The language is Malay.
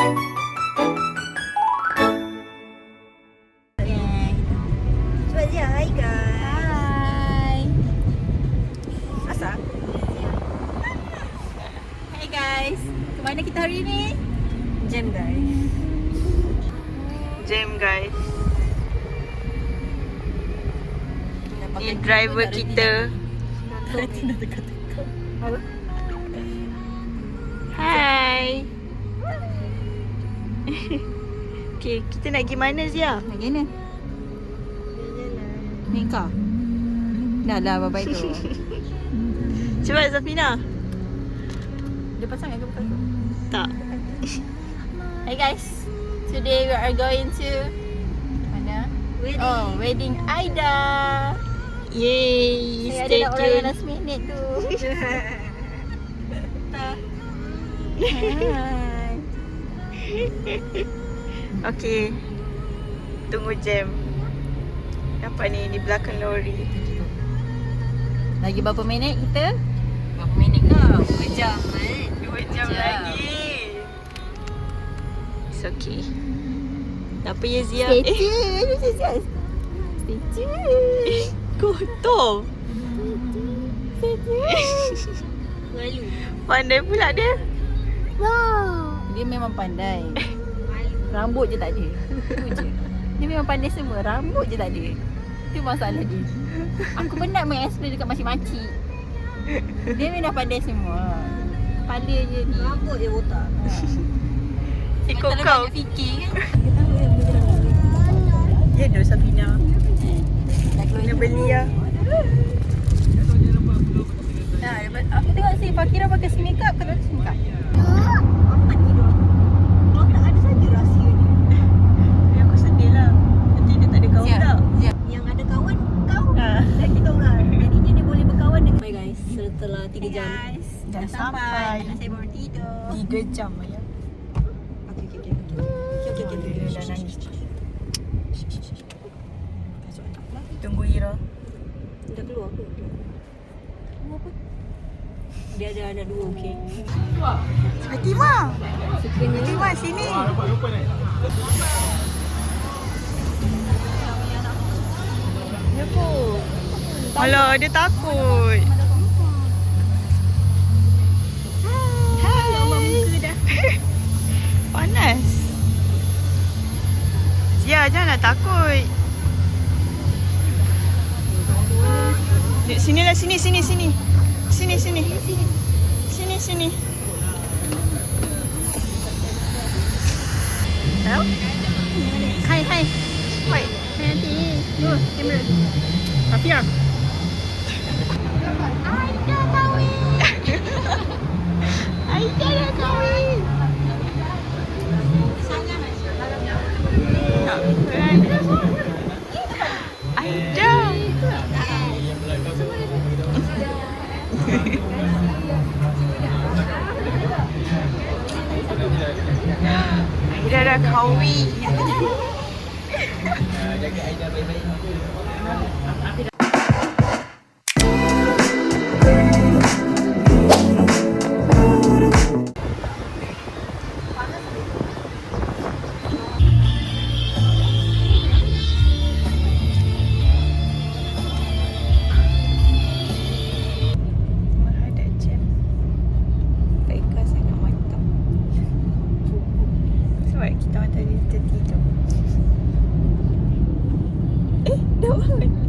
Cuba je, hai guys. Hai. Asal? Hey guys. Ke mana kita hari ni? Jam guys. Jam guys. Nampak Ni driver kita. Tina teka-teka. apa? Hai. Okay, kita nak pergi mana Zia? Nak gini? Ni kau? Dah lah bapak itu. Cepat Zafina. Dia pasang ke bukan? Tak. Hey guys. Today we are going to mana? Wedding. Oh, wedding Aida. Yay, Saya stay ada orang yang tuned. last minute tu. Tak. Hai. Okay. Tunggu jam. Nampak ni di belakang lori. Lagi berapa minit kita? Berapa minit kau? 2 jam 2 jam lagi. It's okay. Tak apa ya Zia? Stay tune. Stay tune. Kotor. Stay tune. Malu. Pandai pula dia. Wow. Dia memang pandai. Rambut je tak ada. Itu je. Dia memang pandai semua. Rambut je tak ada. Itu masalah dia. Aku penat mengeksplain dekat makcik-makcik. Dia memang pandai semua. Kepala je ni. Rambut je botak. Ikut Terlalu kau. banyak fikir kan. Ya doh Safina. Dah keluar Kena beli lah. Aku tengok si Fakira pakai si makeup ke tak si makeup? Apa ni doh? Kau tak ada saja rahsia ni. Ya, aku sedih lah. Nanti dia tak ada kawan Siap. tak? Siap. Yang ada kawan kau Ah. dan kita orang. Jadinya dia boleh berkawan dengan Bye guys. Setelah 3 jam. Dah sampai. Anak saya baru tidur. 3 jam ayah. Okey. Dia dah nangis. Tunggu Ira. Dah keluar ke? Keluar apa? Dia ada anak 2, okey. Fatima. Fatima sini. Kenapa? Alah, dia takut. Panas. Zia, janganlah takut. Sinilah, sini. Sini. Hello? Hai. Wait. Nanti. Tuh, kamera. Afia. Aida kahwin. Aida dah kahwin. Aida. Aida dah kahwin. Jaga Aida baik-baik. Ada jam. Baiklah sangat mantap. Sebab kita tadi tertidur. Dah bangun.